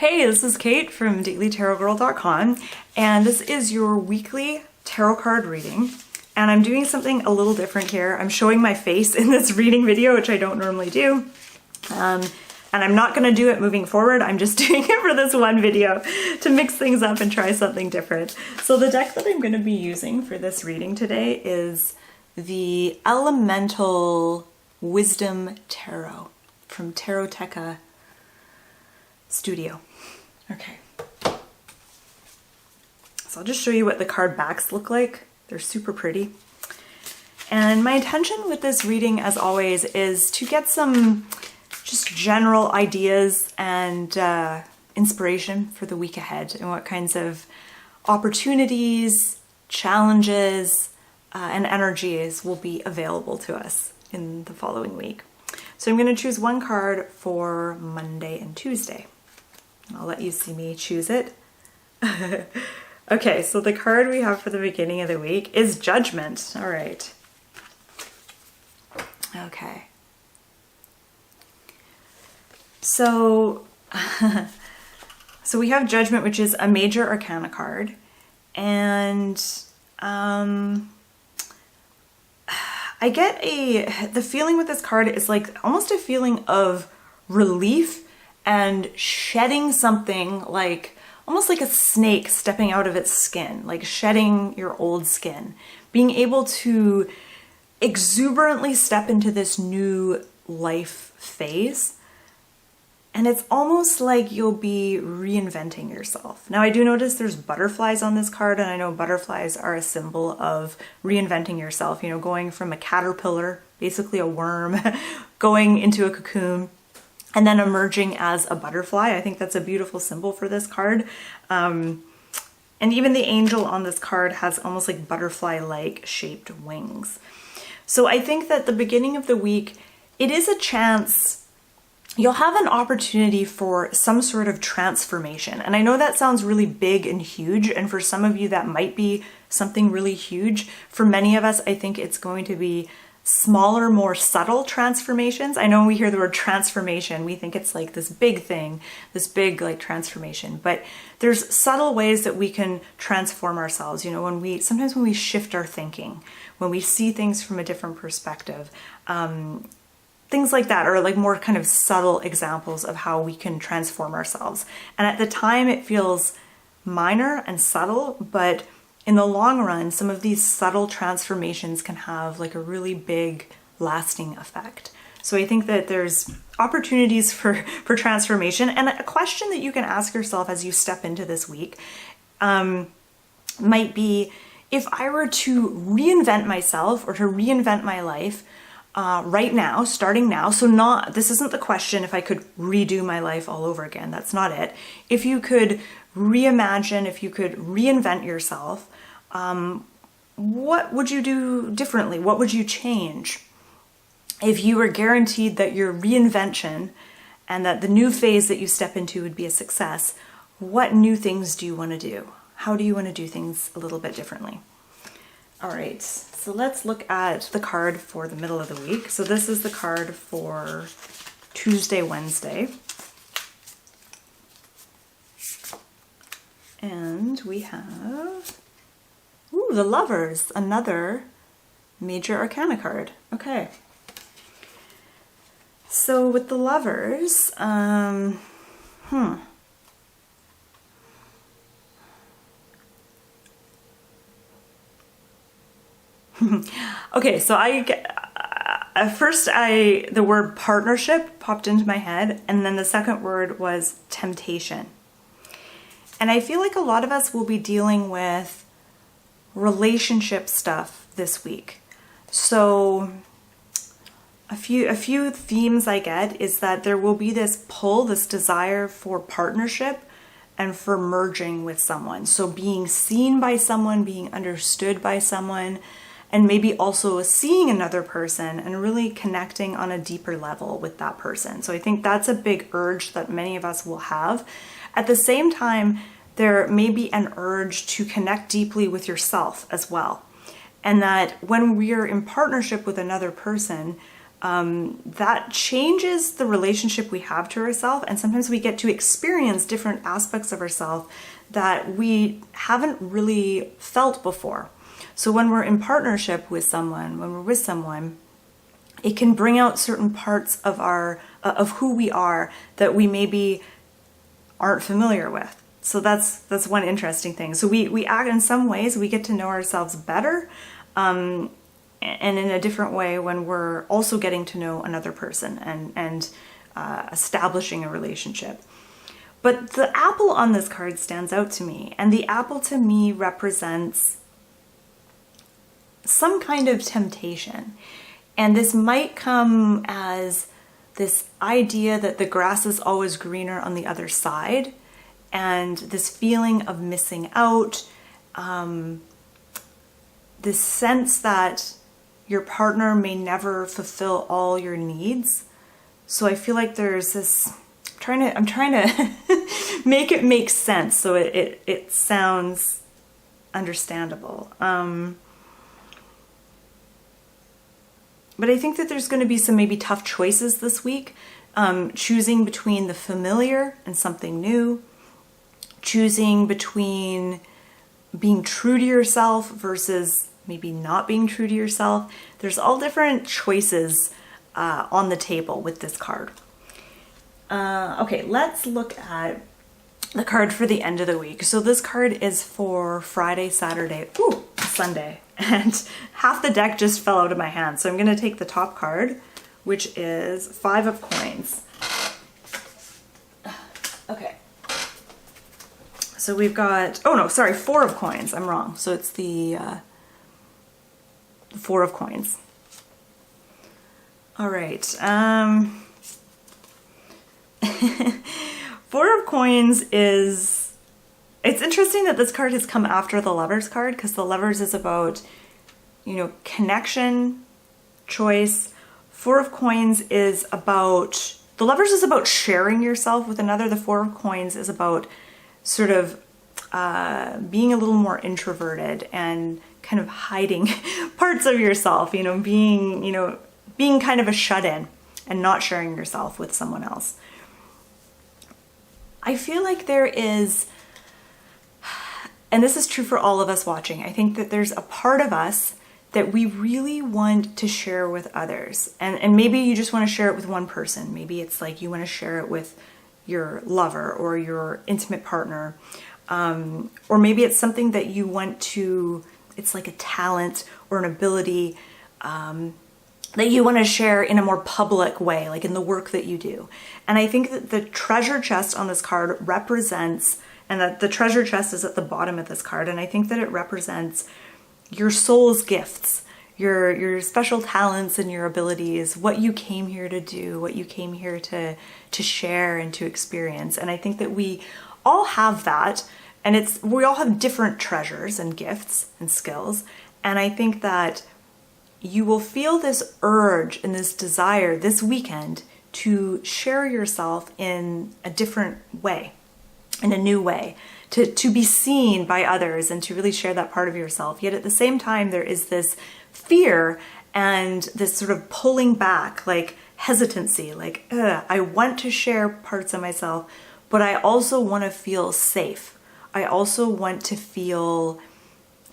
Hey, this is Kate from dailytarotgirl.com, and this is your weekly tarot card reading. And I'm doing something a little different here. I'm showing my face in this reading video, which I don't normally do. And I'm not going to do it moving forward. I'm just doing it for this one video to mix things up and try something different. So the deck that I'm going to be using for this reading today is the Elemental Wisdom Tarot from Taroteca Studio. Okay. So I'll just show you what the card backs look like. They're super pretty. And my intention with this reading, as always, is to get some just general ideas and inspiration for the week ahead and what kinds of opportunities, challenges, and energies will be available to us in the following week. So I'm going to choose one card for Monday and Tuesday. I'll let you see me choose it. Okay, so the card we have for the beginning of the week is Judgment. All right. Okay. So, so we have Judgment, which is a major arcana card. And I get the feeling with this card is like almost a feeling of relief and shedding something, like almost like a snake stepping out of its skin, like shedding your old skin, being able to exuberantly step into this new life phase. And it's almost like you'll be reinventing yourself. Now, I do notice there's butterflies on this card, and I know butterflies are a symbol of reinventing yourself, you know, going from a caterpillar, basically a worm, going into a cocoon, and then emerging as a butterfly. I think that's a beautiful symbol for this card. And even the angel on this card has almost like butterfly-like shaped wings. So I think that the beginning of the week, it is a chance, you'll have an opportunity for some sort of transformation. And I know that sounds really big and huge, and for some of you that might be something really huge. For many of us, I think it's going to be smaller, more subtle transformations. I know when we hear the word transformation, we think it's like this big thing, this big like transformation, but there's subtle ways that we can transform ourselves. You know, sometimes when we shift our thinking, when we see things from a different perspective, things like that are like more kind of subtle examples of how we can transform ourselves. And at the time it feels minor and subtle, but in the long run, some of these subtle transformations can have like a really big lasting effect. So I think that there's opportunities for transformation. And a question that you can ask yourself as you step into this week might be, if I were to reinvent myself or to reinvent my life right now, starting now, so this isn't the question if I could redo my life all over again, that's not it. If you could reimagine, if you could reinvent yourself, what would you do differently? What would you change? If you were guaranteed that your reinvention and that the new phase that you step into would be a success, what new things do you want to do? How do you want to do things a little bit differently? All right, so let's look at the card for the middle of the week. So this is the card for Tuesday, Wednesday. And we have, the Lovers, another major arcana card. Okay. So with the Lovers, okay, so at first the word partnership popped into my head, and then the second word was temptation. And I feel like a lot of us will be dealing with relationship stuff this week. So a few themes I get is that there will be this pull, this desire for partnership and for merging with someone. So being seen by someone, being understood by someone, and maybe also seeing another person and really connecting on a deeper level with that person. So I think that's a big urge that many of us will have. At the same time, there may be an urge to connect deeply with yourself as well. And that when we are in partnership with another person, that changes the relationship we have to ourselves, and sometimes we get to experience different aspects of ourselves that we haven't really felt before. So when we're in partnership with someone, when we're with someone, it can bring out certain parts of of who we are that we maybe aren't familiar with. So that's one interesting thing. So we act in some ways, we get to know ourselves better, and in a different way when we're also getting to know another person and establishing a relationship. But the apple on this card stands out to me, and the apple to me represents some kind of temptation. And this might come as this idea that the grass is always greener on the other side, and this feeling of missing out, this sense that your partner may never fulfill all your needs. So I feel like there's this, I'm trying to make it make sense so it sounds understandable. But I think that there's going to be some maybe tough choices this week, choosing between the familiar and something new, choosing between being true to yourself versus maybe not being true to yourself. There's all different choices on the table with this card. Okay, let's look at the card for the end of the week. So this card is for Friday, Saturday, Sunday, and half the deck just fell out of my hand. So I'm going to take the top card, which is 5 of coins. Okay. So we've got, 4 of coins. I'm wrong. So it's the 4 of coins. All right. 4 of coins is, it's interesting that this card has come after the Lovers card, because the Lovers is about, connection, choice. 4 of coins is about, the Lovers is about sharing yourself with another. The 4 of coins is about sort of being a little more introverted and kind of hiding parts of yourself, being kind of a shut-in and not sharing yourself with someone else. I feel like there is, and this is true for all of us watching, I think that there's a part of us that we really want to share with others. And maybe you just want to share it with one person. Maybe it's like you want to share it with your lover or your intimate partner. Or maybe it's something that you want to, it's like a talent or an ability that you want to share in a more public way, like in the work that you do. And I think that the treasure chest on this card represents, and that the treasure chest is at the bottom of this card, and I think that it represents your soul's gifts, your special talents and your abilities, what you came here to do, what you came here to share and to experience. And I think that we all have that, and we all have different treasures and gifts and skills. And I think that you will feel this urge and this desire this weekend to share yourself in a different way, in a new way, to be seen by others and to really share that part of yourself. Yet at the same time, there is this fear and this sort of pulling back, like hesitancy, like, I want to share parts of myself, but I also want to feel safe. I also want to feel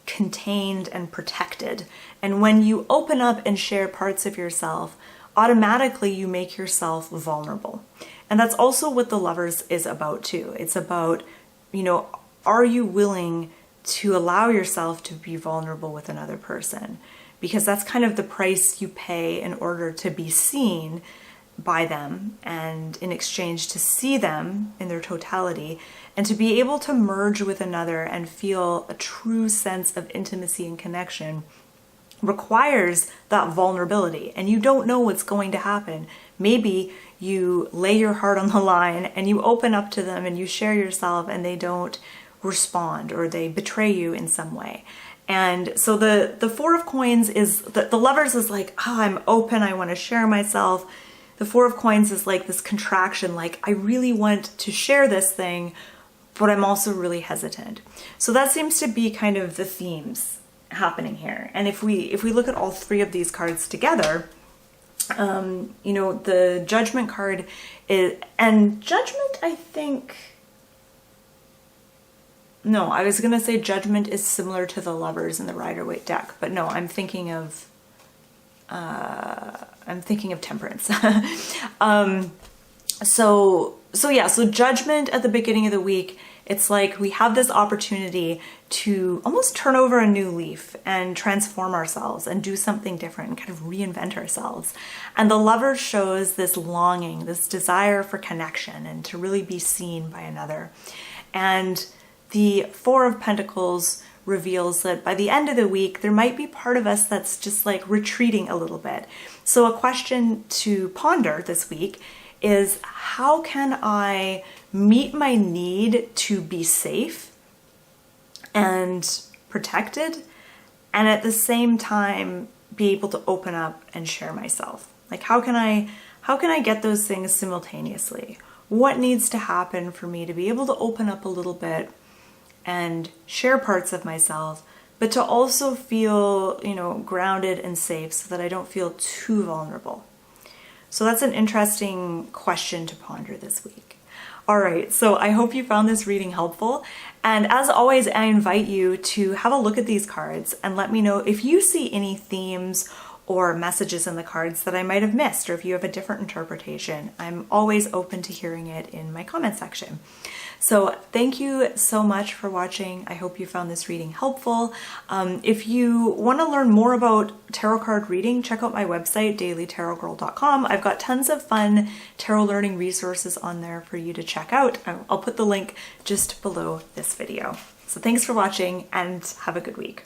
contained and protected. And when you open up and share parts of yourself, automatically you make yourself vulnerable. And that's also what the Lovers is about too. It's about, are you willing to allow yourself to be vulnerable with another person? Because that's kind of the price you pay in order to be seen by them, and in exchange to see them in their totality, and to be able to merge with another and feel a true sense of intimacy and connection requires that vulnerability. And you don't know what's going to happen. Maybe you lay your heart on the line and you open up to them and you share yourself and they don't respond, or they betray you in some way. And so the 4 of coins is, the Lovers is like, I'm open, I want to share myself. The 4 of coins is like this contraction, like I really want to share this thing, but I'm also really hesitant. So that seems to be kind of the themes happening here. And if we look at all 3 of these cards together, You know, the Judgment card is, and Judgment, I think, no, I was gonna say Judgment is similar to the Lovers in the Rider-Waite deck, but no, I'm thinking of Temperance. So yeah, so Judgment at the beginning of the week, it's like we have this opportunity to almost turn over a new leaf and transform ourselves and do something different and kind of reinvent ourselves. And the Lover shows this longing, this desire for connection and to really be seen by another. And the Four of Pentacles reveals that by the end of the week, there might be part of us that's just like retreating a little bit. So a question to ponder this week is, how can I meet my need to be safe and protected, and at the same time be able to open up and share myself? Like, how can I get those things simultaneously? What needs to happen for me to be able to open up a little bit and share parts of myself, but to also feel, you know, grounded and safe so that I don't feel too vulnerable? So that's an interesting question to ponder this week. All right, so I hope you found this reading helpful. And as always, I invite you to have a look at these cards and let me know if you see any themes or messages in the cards that I might have missed, or if you have a different interpretation. I'm always open to hearing it in my comment section. So thank you so much for watching. I hope you found this reading helpful. If you want to learn more about tarot card reading, check out my website, dailytarotgirl.com. I've got tons of fun tarot learning resources on there for you to check out. I'll put the link just below this video. So thanks for watching and have a good week.